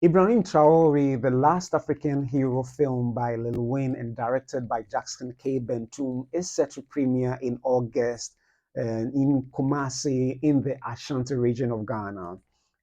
Ibrahim Traore, the last African hero film by Lilwin and directed by Jackson K. Bentoum, is set to premiere in August in Kumasi in the Ashanti region of Ghana.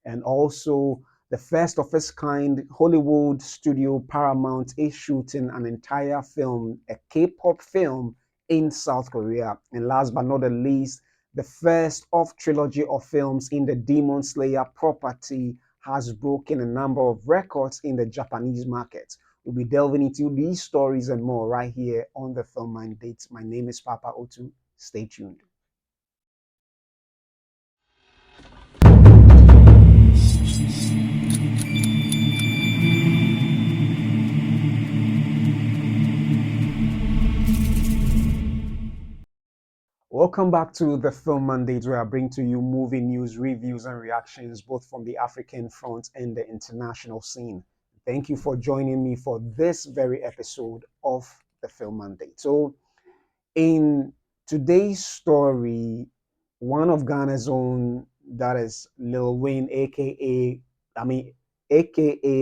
And also, the first of its kind Hollywood studio Paramount is shooting an entire film, a K-pop film in South Korea. And last but not the least, the first of trilogy of films in the Demon Slayer property has broken a number of records in the Japanese market. We'll be delving into these stories and more right here on the Film Mandate. My name is Papa Otu. Stay tuned. Welcome back to the Film Mandate, where I bring to you movie news, reviews, and reactions both from the African front and the international scene. Thank you for joining me for this very episode of the Film Mandate. So, in today's story, one of Ghana's own, that is Lil Wayne, aka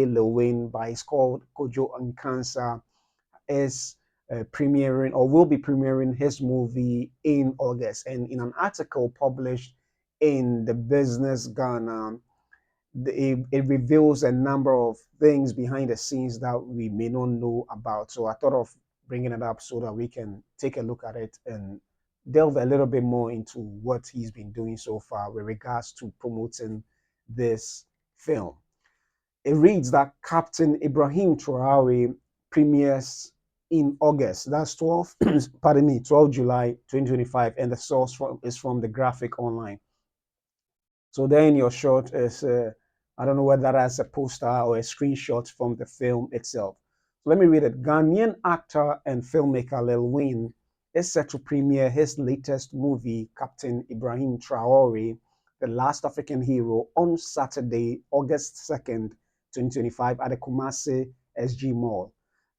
Lil Wayne, but he's called Kojo Nkansa, is premiering or will be premiering his movie in August. And in an article published in the Business Ghana, it reveals a number of things behind the scenes that we may not know about. So I thought of bringing it up so that we can take a look at it and delve a little bit more into what he's been doing so far with regards to promoting this film. It reads that Captain Ibrahim Traore premieres in August. That's 12, pardon me, 12 July 2025, and the source is from the graphic online. So then your shot is, I don't know whether that's a poster or a screenshot from the film itself. So let me read it. Ghanaian actor and filmmaker Lilwin is set to premiere his latest movie, Captain Ibrahim Traore, The Last African Hero, on Saturday, August 2nd, 2025, at the Kumasi SG Mall.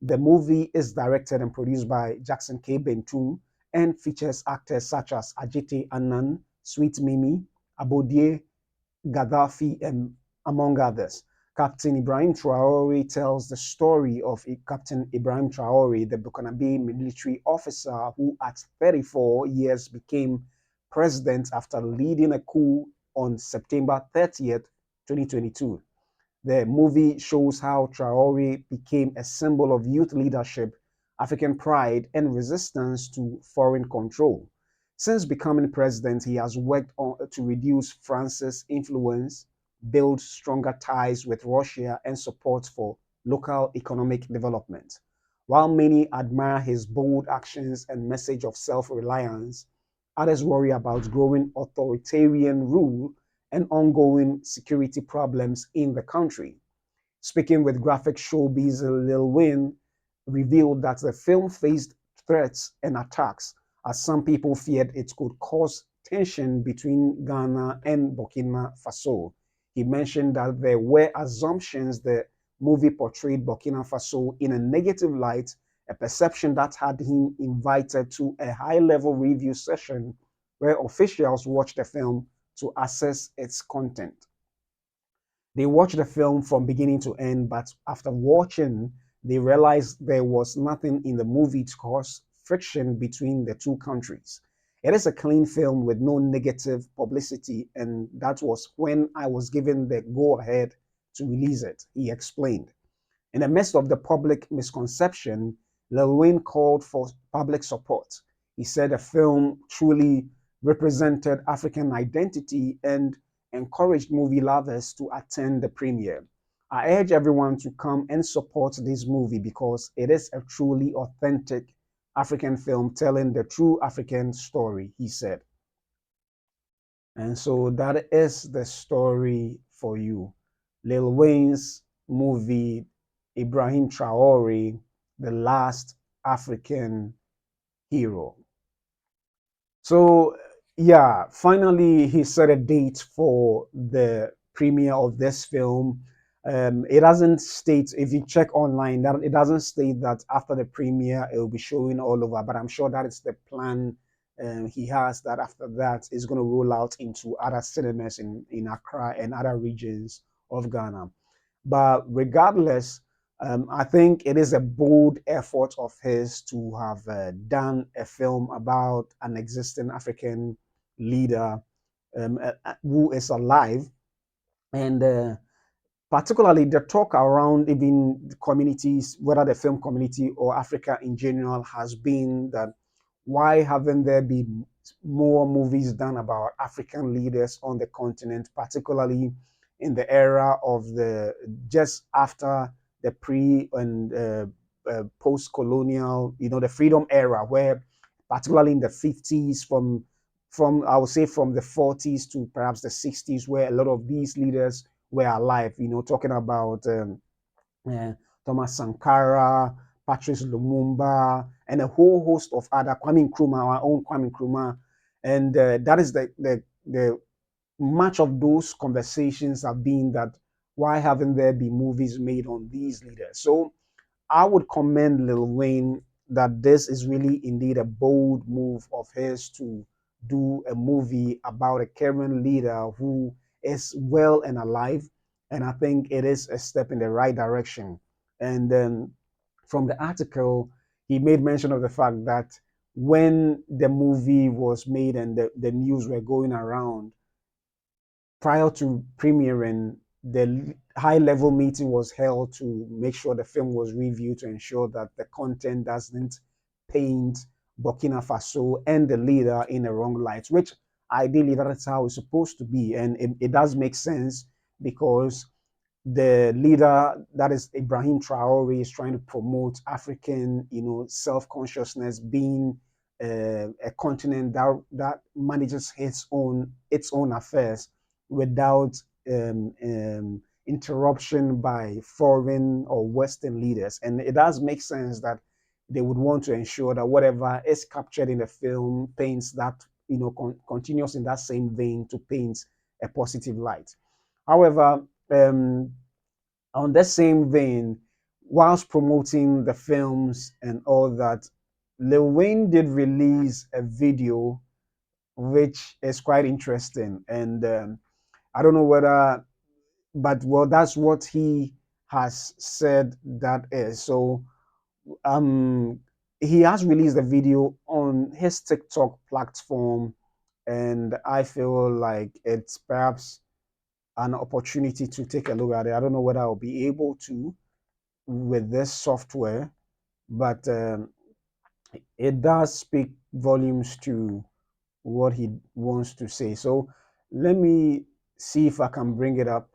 The movie is directed and produced by Jackson K. Bentoum and features actors such as Ajite Annan, Sweet Mimi, Abodie Gaddafi, and among others. Captain Ibrahim Traore tells the story of Captain Ibrahim Traore, the Burkina military officer who at 34 years became president after leading a coup on September 30th, 2022. The movie shows how Traore became a symbol of youth leadership, African pride, and resistance to foreign control. Since becoming president, he has worked to reduce France's influence, build stronger ties with Russia, and support for local economic development. While many admire his bold actions and message of self reliance, others worry about growing authoritarian rule and ongoing security problems in the country. Speaking with graphic showbiz, Lil Wayne revealed that the film faced threats and attacks, as some people feared it could cause tension between Ghana and Burkina Faso. He mentioned that there were assumptions the movie portrayed Burkina Faso in a negative light, a perception that had him invited to a high level review session where officials watched the film to assess its content. They watched the film from beginning to end, but after watching, they realized there was nothing in the movie to cause friction between the two countries. It is a clean film with no negative publicity, and that was when I was given the go ahead to release it, he explained. In the midst of the public misconception, Lil Wayne called for public support. He said the film truly represented African identity and encouraged movie lovers to attend the premiere. I urge everyone to come and support this movie because it is a truly authentic African film telling the true African story, he said. And so that is the story for you. Lil Wayne's movie, Ibrahim Traore, The Last African Hero. So, yeah, finally, he set a date for the premiere of this film. It doesn't state, if you check online, that it doesn't state that after the premiere it will be showing all over, but I'm sure that is the plan he has, that after that is going to roll out into other cinemas in Accra and other regions of Ghana. But regardless, I think it is a bold effort of his to have done a film about an existing African leader who is alive. And particularly the talk around even communities, whether the film community or Africa in general, has been that why haven't there been more movies done about African leaders on the continent, particularly in the era of the just after the pre and post-colonial, the freedom era, where particularly in the 50s, from I would say from the 40s to perhaps the 60s, where a lot of these leaders were alive, talking about uh, Thomas Sankara, Patrice Lumumba, and a whole host of other, Kwame Nkrumah, our own Kwame Nkrumah. And that is the much of those conversations have been that why haven't there been movies made on these leaders? So I would commend Lil Wayne that this is really indeed a bold move of his to do a movie about a current leader who is well and alive. And I think it is a step in the right direction. And then from the article, he made mention of the fact that when the movie was made and the news were going around, prior to premiering, the high level meeting was held to make sure the film was reviewed to ensure that the content doesn't paint Burkina Faso and the leader in the wrong light, which ideally that is how it's supposed to be. And it does make sense because the leader, that is Ibrahim Traore, is trying to promote African, self-consciousness, being a continent that manages its own affairs without interruption by foreign or Western leaders. And it does make sense that they would want to ensure that whatever is captured in the film paints that, continues in that same vein to paint a positive light. However, on the same vein, whilst promoting the films and all that, Lil Wayne did release a video which is quite interesting. And I don't know whether, but well, that's what he has said that is. So um, he has released a video on his TikTok platform, and I feel like it's perhaps an opportunity to take a look at it. I don't know whether I'll be able to with this software, but it does speak volumes to what he wants to say. So let me see if I can bring it up.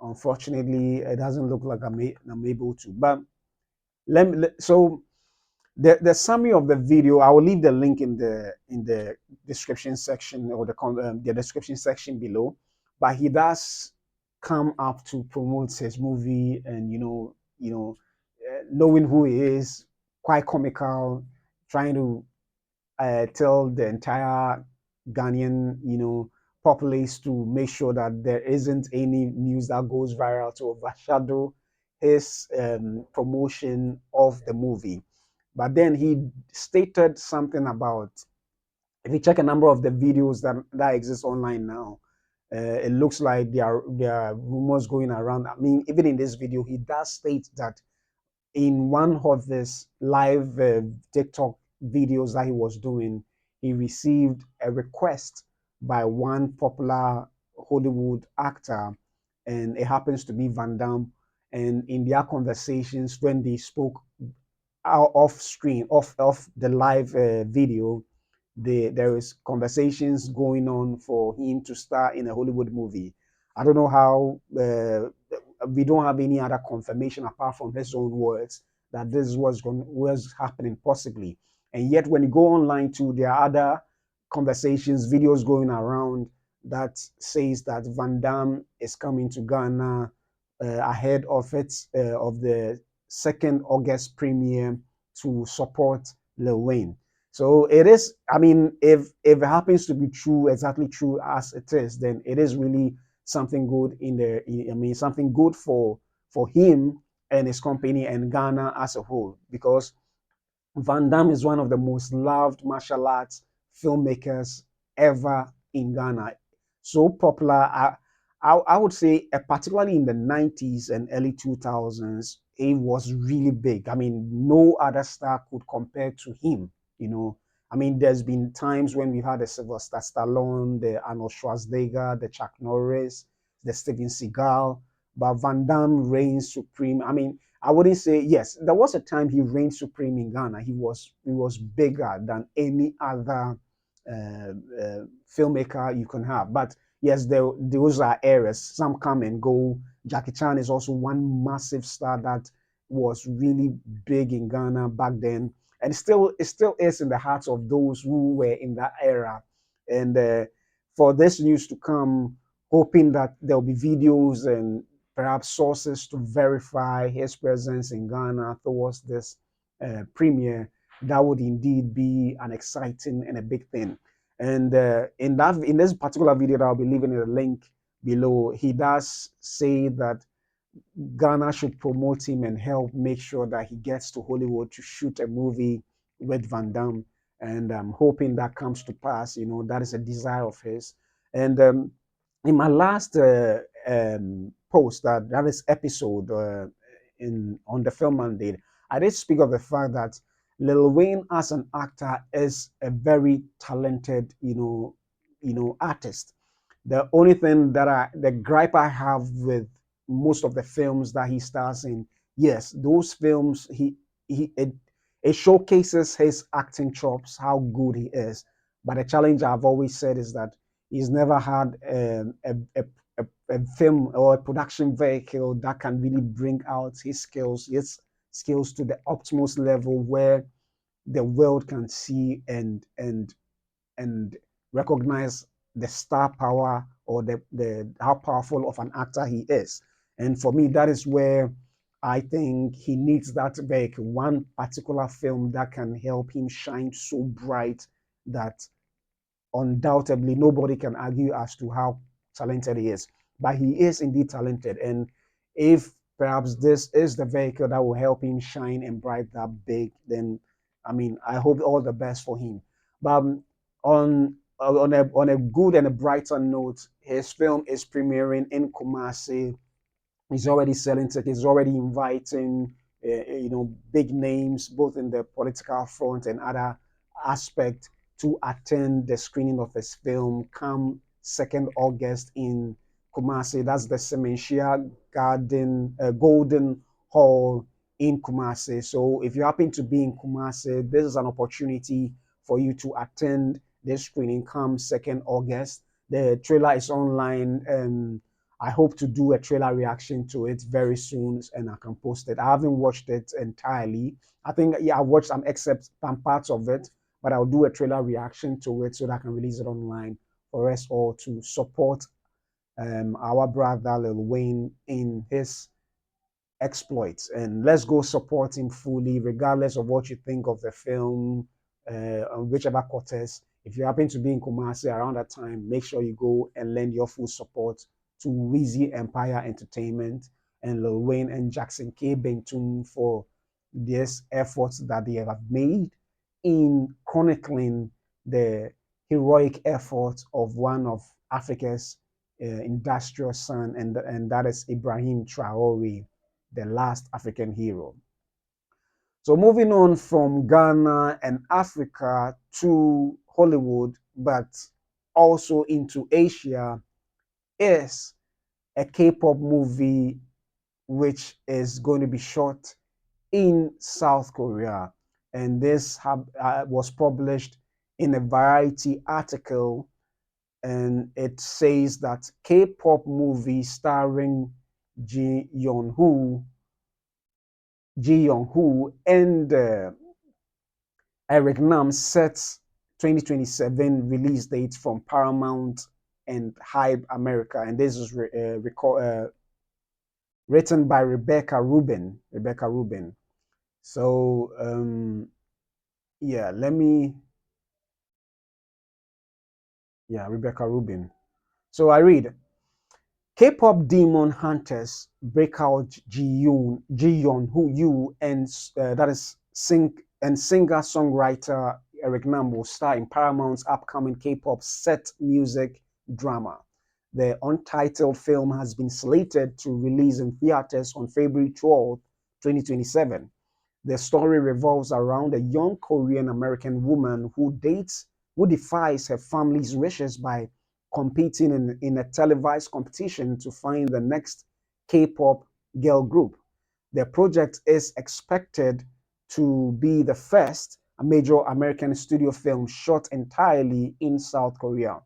Unfortunately, it doesn't look like I'm able to. But so the summary of the video, I will leave the link in the description section or the description section below. But he does come up to promote his movie, and knowing who he is, quite comical, trying to tell the entire Ghanaian, populace to make sure that there isn't any news that goes viral to overshadow his promotion of the movie. But then he stated something about, if you check a number of the videos that exist online now, it looks like there are rumors going around. I mean, even in this video, he does state that in one of his live TikTok videos that he was doing, he received a request by one popular Hollywood actor, and it happens to be Van Damme. And in their conversations, when they spoke out off screen, off the live video, there is conversations going on for him to star in a Hollywood movie. I don't know how. We don't have any other confirmation apart from his own words that this was happening possibly. And yet, when you go online too, there are other conversations, videos going around that says that Van Damme is coming to Ghana ahead of the 2nd August premiere to support Lil Wayne. So it is. I mean, if it happens to be true, exactly true as it is, then it is really something good in there. I mean, something good for him and his company and Ghana as a whole, because Van Damme is one of the most loved martial arts filmmakers ever in Ghana. So popular. I would say, particularly in the 90s and early 2000s, he was really big. I mean, no other star could compare to him. You know, I mean, there's been times when we've had the Sylvester Stallone, the Arnold Schwarzenegger, the Chuck Norris, the Steven Seagal, but Van Damme reigns supreme. I mean, I wouldn't say yes. There was a time he reigned supreme in Ghana. He was bigger than any other filmmaker you can have. But yes, those are eras. Some come and go. Jackie Chan is also one massive star that was really big in Ghana back then, and it still is in the hearts of those who were in that era. And for this news to come, hoping that there'll be videos and perhaps sources to verify his presence in Ghana towards this premiere, that would indeed be an exciting and a big thing. And in this particular video that I'll be leaving in the link below, he does say that Ghana should promote him and help make sure that he gets to Hollywood to shoot a movie with Van Damme. And I'm hoping that comes to pass. You know, that is a desire of his. And in my last post, that is episode in on the film mandate, I did speak of the fact that Lil Wayne as an actor is a very talented, artist. The only thing the gripe I have with most of the films that he stars in, yes, those films he it showcases his acting chops, how good he is. But the challenge I've always said is that he's never had a film or a production vehicle that can really bring out his skills to the optimal level where the world can see and recognize the star power or the how powerful of an actor he is. And for me, that is where I think he needs that vehicle, one particular film that can help him shine so bright that undoubtedly nobody can argue as to how talented he is. But he is indeed talented. And if perhaps this is the vehicle that will help him shine and bright that big, then I mean, I hope all the best for him. But on a good and a brighter note, his film is premiering in Kumasi. He's already selling tickets. He's already inviting, big names both in the political front and other aspect to attend the screening of his film come 2nd August in Kumasi. That's the Sementia Garden Golden Hall in Kumasi. So if you happen to be in Kumasi, this is an opportunity for you to attend this screening come 2nd August. The trailer is online. I hope to do a trailer reaction to it very soon and I can post it. I haven't watched it entirely. I think, yeah, I watched some excerpts, some parts of it, but I'll do a trailer reaction to it so that I can release it online for us all to support our brother Lil Wayne in his exploits. And let's go support him fully, regardless of what you think of the film, on whichever quarters. If you happen to be in Kumasi around that time, make sure you go and lend your full support to Wheezy Empire Entertainment and Lil Wayne and Jackson K. Bentum for this efforts that they have made in chronicling the heroic efforts of one of Africa's industrial son, and that is Ibrahim Traore, the last African hero. So moving on from Ghana and Africa to Hollywood, but also into Asia, is a K-pop movie which is going to be shot in South Korea. And this was published in a Variety article, and it says that K-pop movie starring Ji Yeon-hoo, and Eric Nam sets 2027 release dates from Paramount and Hype America. And this is written by Rebecca Rubin. So yeah, Rebecca Rubin. So I read, K-pop demon hunters break out Ji-yoon Yu, and that is singer-songwriter Eric Nam will star in Paramount's upcoming K-pop set music drama. The untitled film has been slated to release in theaters on February 12, 2027. The story revolves around a young Korean American woman who defies her family's wishes by competing in a televised competition to find the next K-pop girl group. The project is expected to be the first major American studio film shot entirely in South Korea.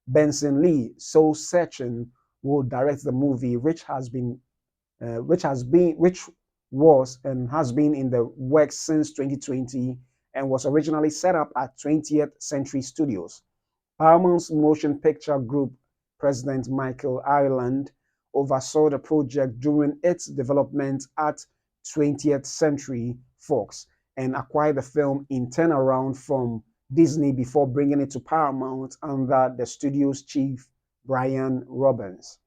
Benson Lee, Soul Searching, will direct the movie, which was and has been in the works since 2020 and was originally set up at 20th Century Studios. Paramount's Motion Picture Group president Michael Ireland oversaw the project during its development at 20th Century Fox and acquired the film in turnaround from Disney before bringing it to Paramount under the studio's chief, Brian Robbins.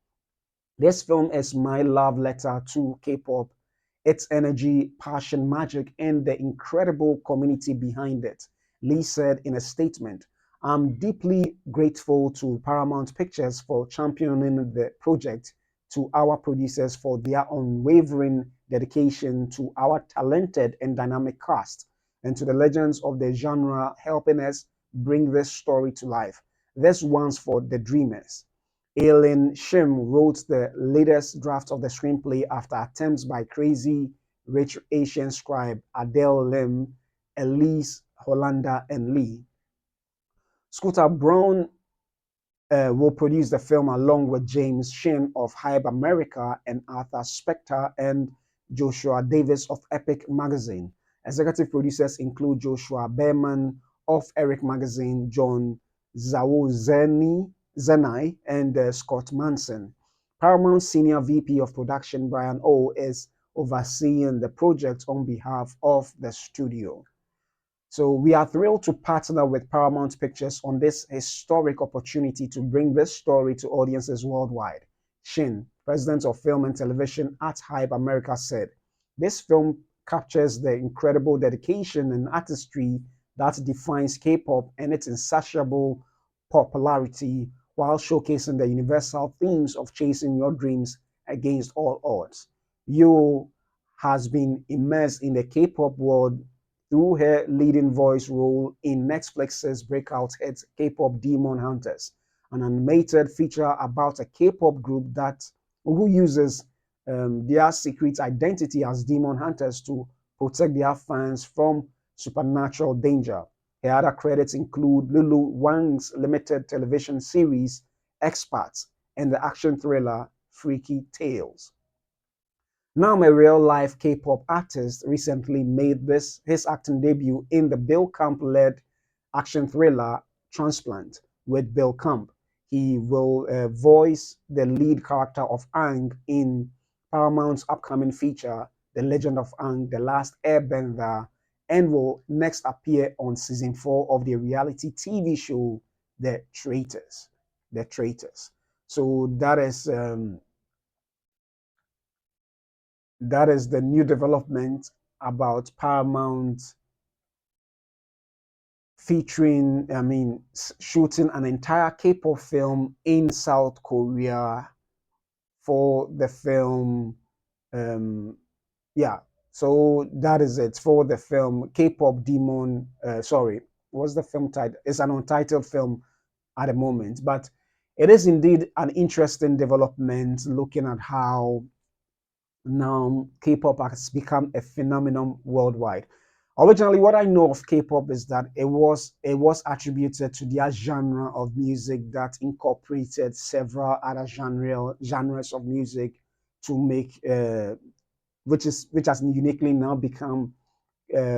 This film is my love letter to K-pop, its energy, passion, magic, and the incredible community behind it. Lee said in a statement, I'm deeply grateful to Paramount Pictures for championing the project, to our producers for their unwavering dedication, to our talented and dynamic cast, and to the legends of the genre helping us bring this story to life. This one's for the dreamers. Aileen Shim wrote the latest draft of the screenplay after attempts by Crazy Rich Asian scribe Adele Lim, Elise Hollander, and Lee. Scooter Braun will produce the film along with James Shin of Hype America and Arthur Spector and Joshua Davis of Epic Magazine. Executive producers include Joshua Behrman of Eric Magazine, John Zenai, and Scott Manson. Paramount Senior VP of Production Brian O is overseeing the project on behalf of the studio. So we are thrilled to partner with Paramount Pictures on this historic opportunity to bring this story to audiences worldwide. Shin, president of film and television at Hype America, said, this film captures the incredible dedication and artistry that defines K-pop and its insatiable popularity while showcasing the universal themes of chasing your dreams against all odds. Yoo has been immersed in the K-pop world through her leading voice role in Netflix's breakout hit K-pop Demon Hunters, an animated feature about a K-pop group who uses their secret identity as demon hunters to protect their fans from supernatural danger. Her other credits include Lulu Wang's limited television series Experts and the action thriller Freaky Tales. Now, a real-life K-pop artist recently made his acting debut in the Bill Camp-led action thriller Transplant with Bill Camp. He will voice the lead character of Aang in Paramount's upcoming feature, The Legend of Aang, The Last Airbender, and will next appear on season 4 of the reality TV show The Traitors. The Traitors. So that is the new development about Paramount shooting an entire K-pop film in South Korea for the film. Yeah, so that is it for the film K-pop Demon. Sorry, what's the film title? It's an untitled film at the moment, but it is indeed an interesting development looking at how now K-pop has become a phenomenon worldwide. Originally, what I know of K-pop is that it was attributed to their genre of music that incorporated several other genres of music to make which has uniquely now become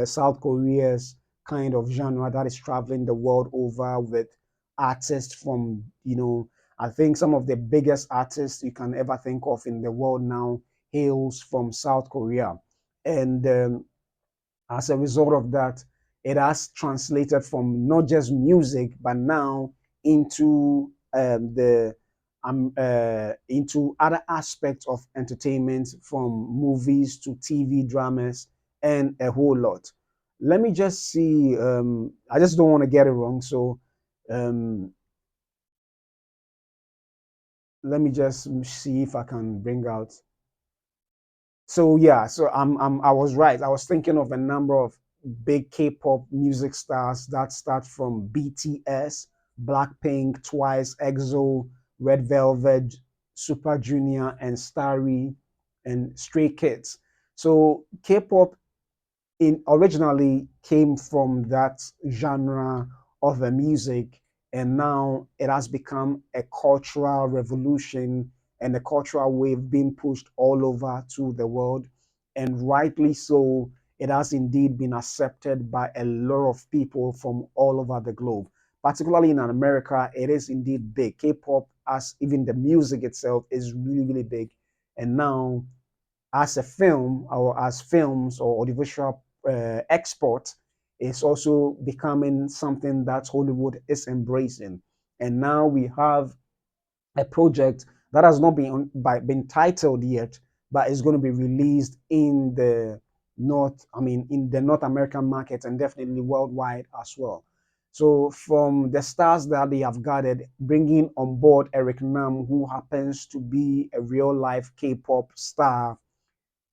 South Korea's kind of genre that is traveling the world over with artists from, I think some of the biggest artists you can ever think of in the world now hails from South Korea. And as a result of that, it has translated from not just music, but now into other aspects of entertainment, from movies to TV dramas and a whole lot. Let me just see. I just don't want to get it wrong. So um, let me just see if I can bring out. So yeah, so I was right. I was thinking of a number of big K-pop music stars that start from BTS, Blackpink, Twice, EXO, Red Velvet, Super Junior, and Starry, and Stray Kids. So K-pop in originally came from that genre of the music, and now it has become a cultural revolution and a cultural wave being pushed all over to the world, and rightly so. It has indeed been accepted by a lot of people from all over the globe, particularly in America. It is indeed big. K-pop, as even the music itself, is really really big, and now as a film or as films or audiovisual export is also becoming something that Hollywood is embracing. And now we have a project that has not been titled yet, but is going to be released in the in the North American market and definitely worldwide as well. So from the stars that they have gathered, bringing on board Eric Nam, who happens to be a real life K-pop star,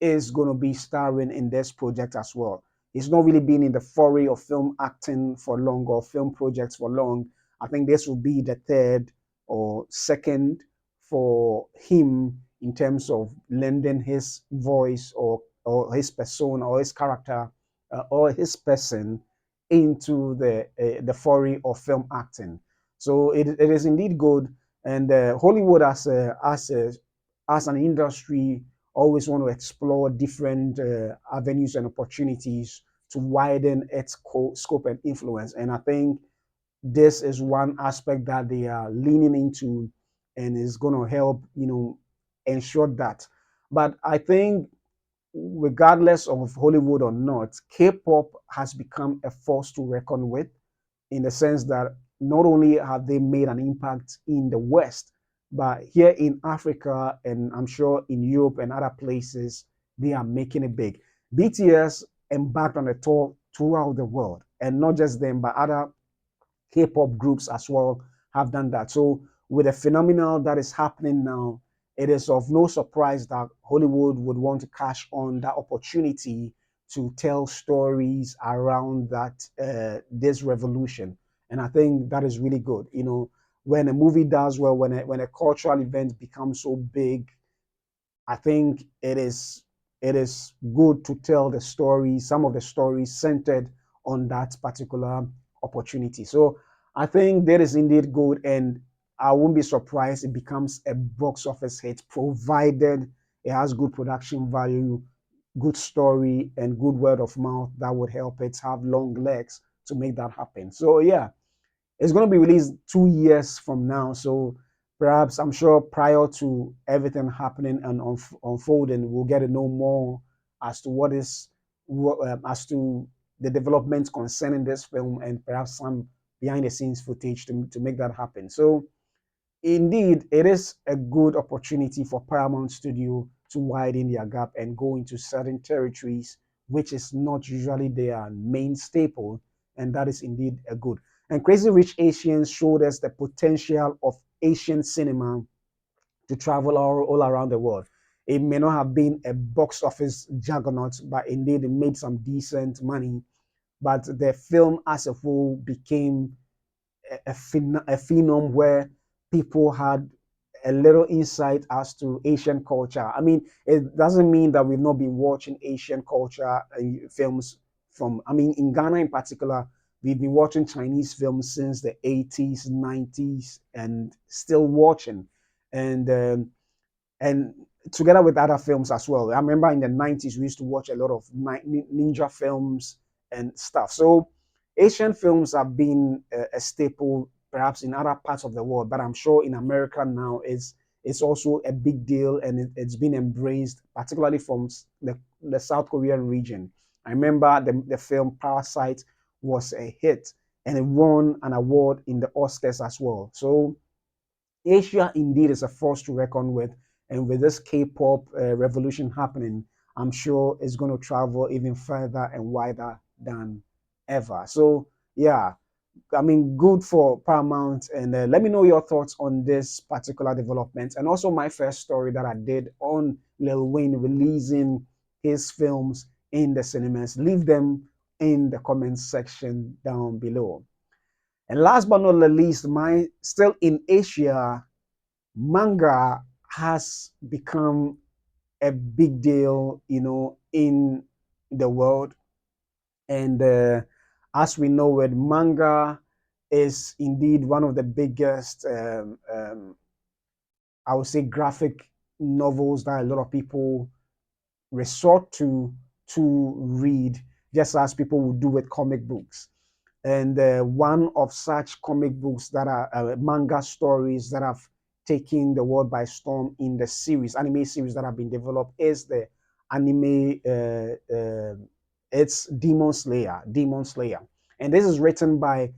is going to be starring in this project as well. He's not really been in the foray of film acting for long or film projects for long. I think this will be the third or second for him in terms of lending his voice or his persona or his character or his person into the foray of film acting. So it is indeed good. And Hollywood as an industry always want to explore different avenues and opportunities to widen its scope and influence. And I think this is one aspect that they are leaning into and is going to help, ensure that. But I think regardless of Hollywood or not, K-pop has become a force to reckon with in the sense that not only have they made an impact in the West, but here in Africa and I'm sure in Europe and other places, they are making it big. BTS embarked on a tour throughout the world, and not just them, but other K-pop groups as well have done that. So with the phenomenon that is happening now, it is of no surprise that Hollywood would want to cash on that opportunity to tell stories around that this revolution. And I think that is really good. When a movie does well, when a cultural event becomes so big, I think it is good to tell the story, some of the stories centered on that particular opportunity. So I think that is indeed good, and I won't be surprised it becomes a box office hit, provided it has good production value, good story, and good word of mouth that would help it have long legs to make that happen. So yeah, it's going to be released 2 years from now. So perhaps I'm sure prior to everything happening and unfolding, we'll get to know more as to as to the developments concerning this film and perhaps some behind the scenes footage to make that happen. So indeed, it is a good opportunity for Paramount Studio to widen their gap and go into certain territories, which is not usually their main staple, and that is indeed a good. And Crazy Rich Asians showed us the potential of Asian cinema to travel all around the world. It may not have been a box office juggernaut, but indeed it made some decent money. But the film as a whole became a phenom where people had a little insight as to Asian culture. I mean, it doesn't mean that we've not been watching Asian culture films from, I mean, in Ghana in particular, we've been watching Chinese films since the 80s, 90s, and still watching. And and together with other films as well. I remember in the 90s, we used to watch a lot of ninja films and stuff. So Asian films have been a staple perhaps in other parts of the world, but I'm sure in America now it's also a big deal and it's been embraced, particularly from the South Korean region. I remember the film Parasite was a hit and it won an award in the Oscars as well. So Asia indeed is a force to reckon with, and with this K-pop revolution happening, I'm sure it's going to travel even further and wider than ever. So yeah, I mean, good for Paramount. And let me know your thoughts on this particular development. And also, my first story that I did on Lilwin releasing his films in the cinemas. Leave them in the comments section down below. And last but not least, my still in Asia, manga has become a big deal, in the world. And as we know it, manga is indeed one of the biggest, I would say, graphic novels that a lot of people resort to read, just as people would do with comic books. And one of such comic books that are manga stories that have taken the world by storm in the anime series that have been developed is the anime. It's Demon Slayer, and this is written by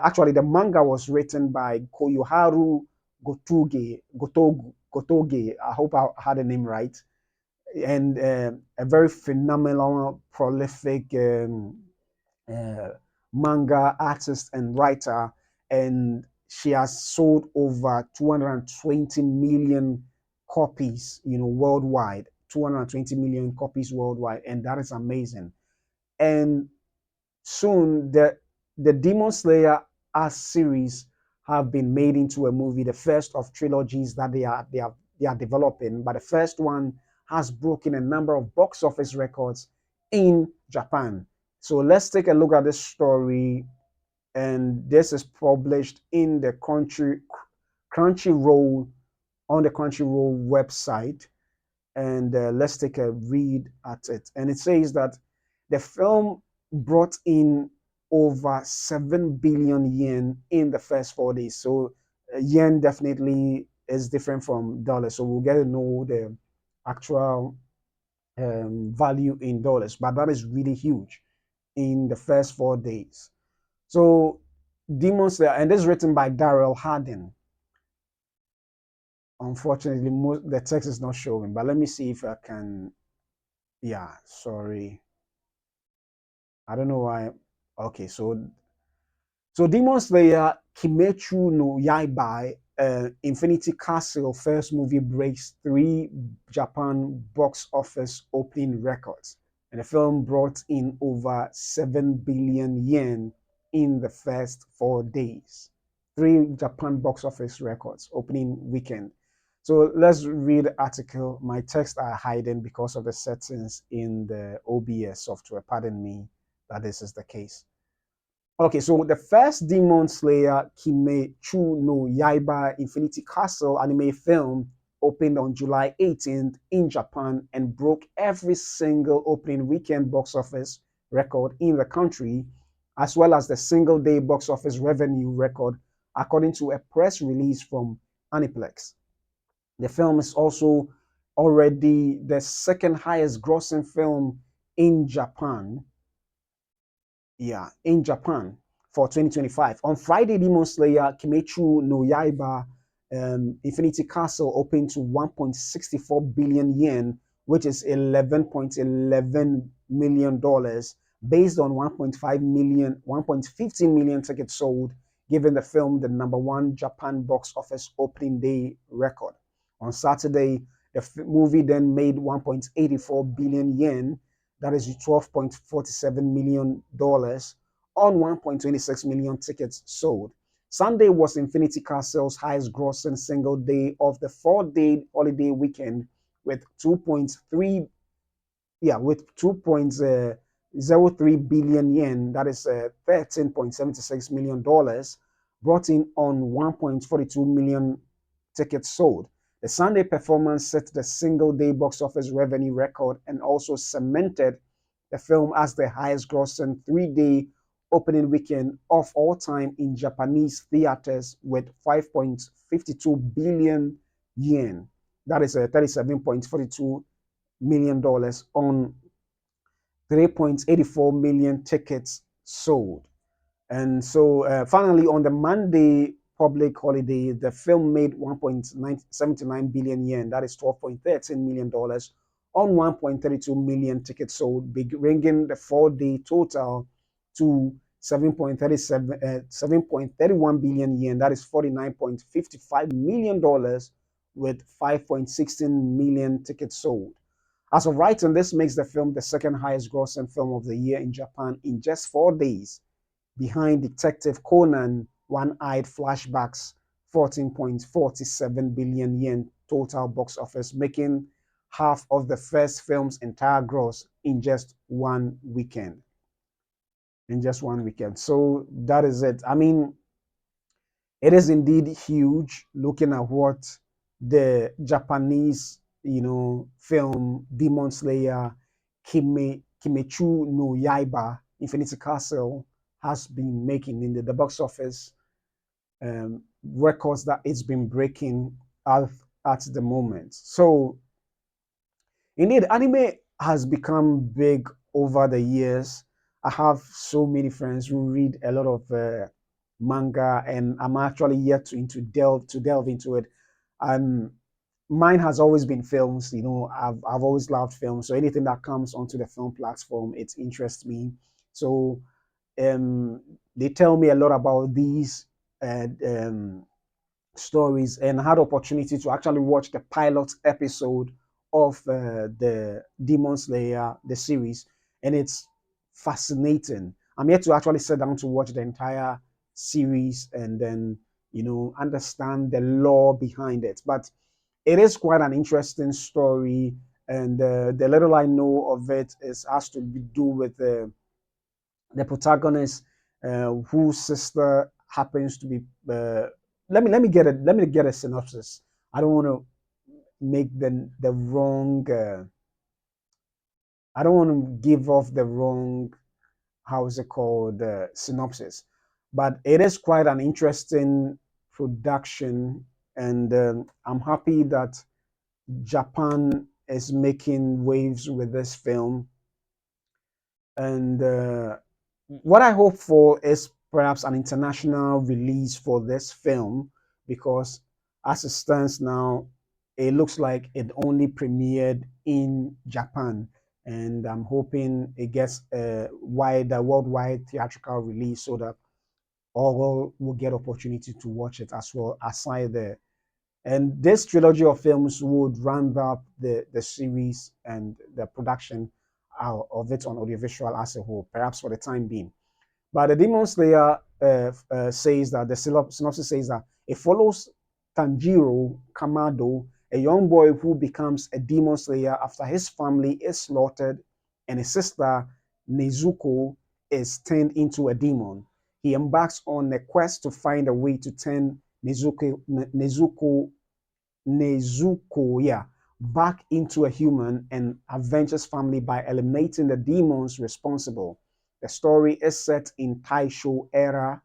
actually the manga was written by Koyoharu Gotoge. I hope I had the name right, and a very phenomenal, prolific. Uh, Manga artist and writer, and she has sold over 220 million copies, worldwide. 220 million copies worldwide, and that is amazing. And soon, the Demon Slayer as series have been made into a movie, the first of trilogies that they are developing. But the first one has broken a number of box office records in Japan. So let's take a look at this story, and this is published in the Crunchyroll on the Crunchyroll website. And let's take a read at it. And it says that the film brought in over 7 billion yen in the first 4 days. So yen definitely is different from dollars. So we'll get to know the actual value in dollars, but that is really huge in the first 4 days. So Demon Slayer, and this is written by Darrell Hardin. Unfortunately, the text is not showing, but let me see if I can. Yeah, sorry. I don't know why. Okay, so Demon Slayer Kimetsu no Yaiba Infinity Castle first movie breaks three Japan box office opening records. And the film brought in over 7 billion yen in the first 4 days. Three Japan box office records opening weekend. So let's read the article. My texts are hidden because of the settings in the OBS software. Pardon me that this is the case. Okay, so the first Demon Slayer Kimetsu no Yaiba Infinity Castle anime film opened on July 18th in Japan and broke every single opening weekend box office record in the country, as well as the single day box office revenue record, according to a press release from Aniplex. The film is also already the second highest grossing film in Japan, in Japan for 2025. On Friday, Demon Slayer Kimetsu no Yaiba Infinity Castle opened to 1.64 billion yen, which is $11.11 million, based on 1.15 million tickets sold, giving the film the number one Japan box office opening day record. On Saturday, the movie then made 1.84 billion yen, that is $12.47 million on 1.26 million tickets sold. Sunday was Infinity Castle's highest grossing single day of the 4-day holiday weekend with 2.3 yeah, with 2.03 billion yen, that is $13.76 million, brought in on 1.42 million tickets sold. The Sunday performance set the single day box office revenue record and also cemented the film as the highest grossing 3-day opening weekend of all time in Japanese theaters with 5.52 billion yen. That is $37.42 million on 3.84 million tickets sold. And so finally, on the Monday public holiday, the film made 1.79 billion yen, that is $12.13 million on 1.32 million tickets sold, bringing the 4-day total to 7.31 billion yen. That is $49.55 million, with 5.16 million tickets sold. As of right, and this makes the film the second highest grossing film of the year in Japan in just 4 days, behind Detective Conan, One Eyed Flashbacks, 14.47 billion yen total box office, making half of the first film's entire gross in just one weekend. In just one weekend. So that is it. I mean, it is indeed huge looking at what the Japanese, film Demon Slayer Kimetsu no Yaiba Infinity Castle has been making in the box office, records that it's been breaking at, at the moment. So indeed, anime has become big over the years. I have so many friends who read a lot of manga, and I'm actually yet to delve into it. Um, Mine has always been films. I've always loved films. So anything that comes onto the film platform, it interests me. So um, they tell me a lot about these uh, um, stories, and had opportunity to actually watch the pilot episode of the Demon Slayer, the series, and it's fascinating. I'm yet to actually sit down to watch the entire series and then understand the lore behind it. But it is quite an interesting story, and the little I know of it is has to do with the protagonist, whose sister happens to be. Let me get a synopsis. I don't want to make the wrong. I don't want to give off the wrong. How is it called? Synopsis, but it is quite an interesting production, and I'm happy that Japan is making waves with this film. And what I hope for is perhaps an international release for this film, because as it stands now, it looks like it only premiered in Japan. And I'm hoping it gets a wider worldwide theatrical release so that all will get opportunity to watch it as well, aside the and this trilogy of films would round up the series and the production of it on audiovisual as a whole, perhaps for the time being. But the Demon Slayer says that the synopsis says that it follows Tanjiro Kamado, a young boy who becomes a Demon Slayer after his family is slaughtered and his sister Nezuko is turned into a demon. He embarks on a quest to find a way to turn Nezuko, yeah, back into a human and avenge his family by eliminating the demons responsible. The story is set in Taisho era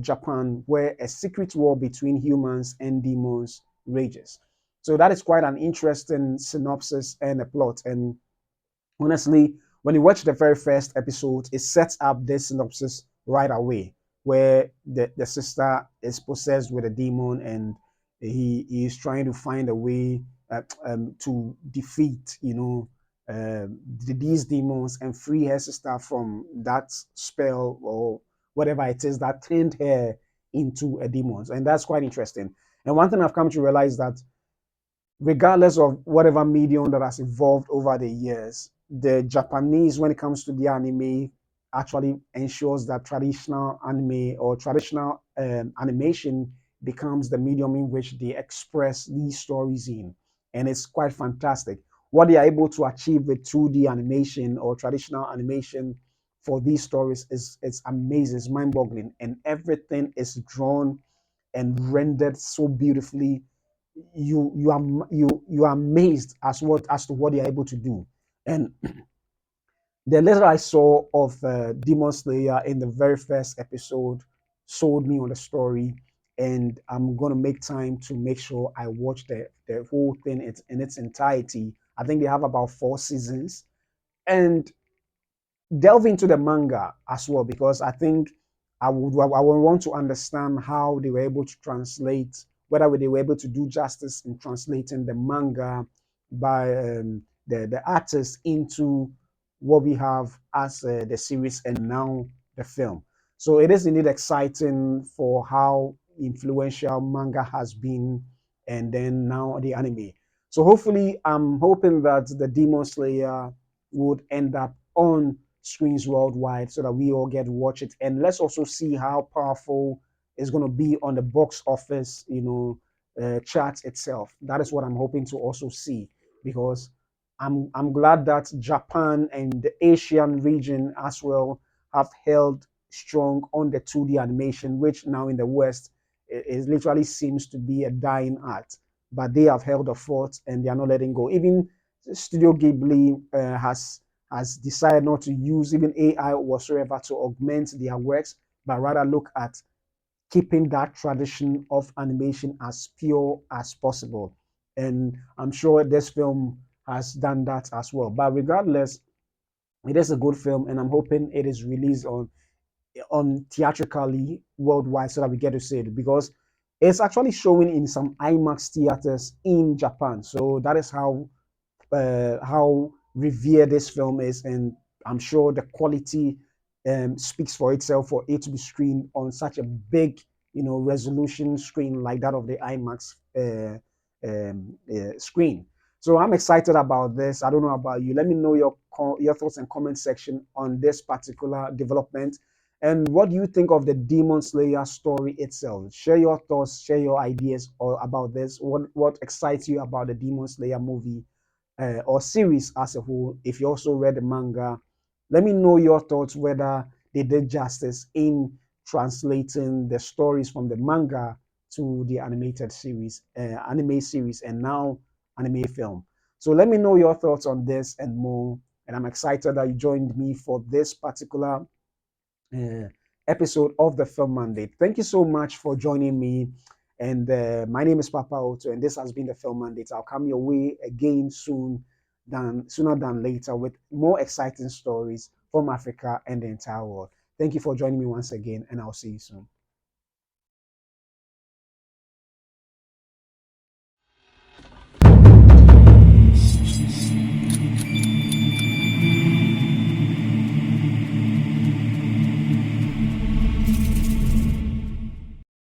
Japan, where a secret war between humans and demons rages. So that is quite an interesting synopsis and a plot. And honestly, when you watch the very first episode, it sets up this synopsis right away, where the sister is possessed with a demon, and he is trying to find a way to defeat, these demons and free her sister from that spell or whatever it is that turned her into a demon. And that's quite interesting. And one thing I've come to realize that regardless of whatever medium that has evolved over the years, the Japanese, when it comes to the anime, actually ensures that traditional anime or traditional animation becomes the medium in which they express these stories in. And it's quite fantastic. What they are able to achieve with 2D animation or traditional animation for these stories is it's amazing, it's mind-boggling, and everything is drawn and rendered so beautifully. You are amazed as to what they're able to do. And the little I saw of Demon Slayer in the very first episode sold me on the story, and I'm gonna make time to make sure I watch the whole thing in its entirety. I think they have about 4 seasons, and delve into the manga as well, because I think I would want to understand how they were able to translate, whether they were able to do justice in translating the manga by the artist into what we have as the series and now the film. So it is indeed exciting for how influential manga has been, and then now the anime. So hopefully, I'm hoping that the Demon Slayer would end up on screens worldwide so that we all get to watch it. And let's also see how powerful it's going to be on the box office, chart itself. That is what I'm hoping to also see, because I'm glad that Japan and the Asian region as well have held strong on the 2D animation, which now in the West it literally seems to be a dying art. But they have held a fort and they are not letting go. Even Studio Ghibli has decided not to use even AI whatsoever to augment their works, but rather look at keeping that tradition of animation as pure as possible. And I'm sure this film has done that as well. But regardless, it is a good film, and I'm hoping it is released on theatrically worldwide so that we get to see it, because it's actually showing in some IMAX theaters in Japan. So that is how revered this film is, and I'm sure the quality speaks for itself for it to be screened on such a big, resolution screen like that of the IMAX screen. So I'm excited about this. I don't know about you. Let me know your thoughts and comment section on this particular development. And what do you think of the Demon Slayer story itself? Share your thoughts, share your ideas or about this. What excites you about the Demon Slayer movie or series as a whole? If you also read the manga, let me know your thoughts whether they did justice in translating the stories from the manga to the animated series, anime series, and now anime film. So let me know your thoughts on this and more. And I'm excited that you joined me for this particular uh, episode of the Film Mandate. Thank you so much for joining me. And my name is Papa Otto, and this has been the Film Mandate. I'll come your way again sooner than later, with more exciting stories from Africa and the entire world. Thank you for joining me once again, and I'll see you soon.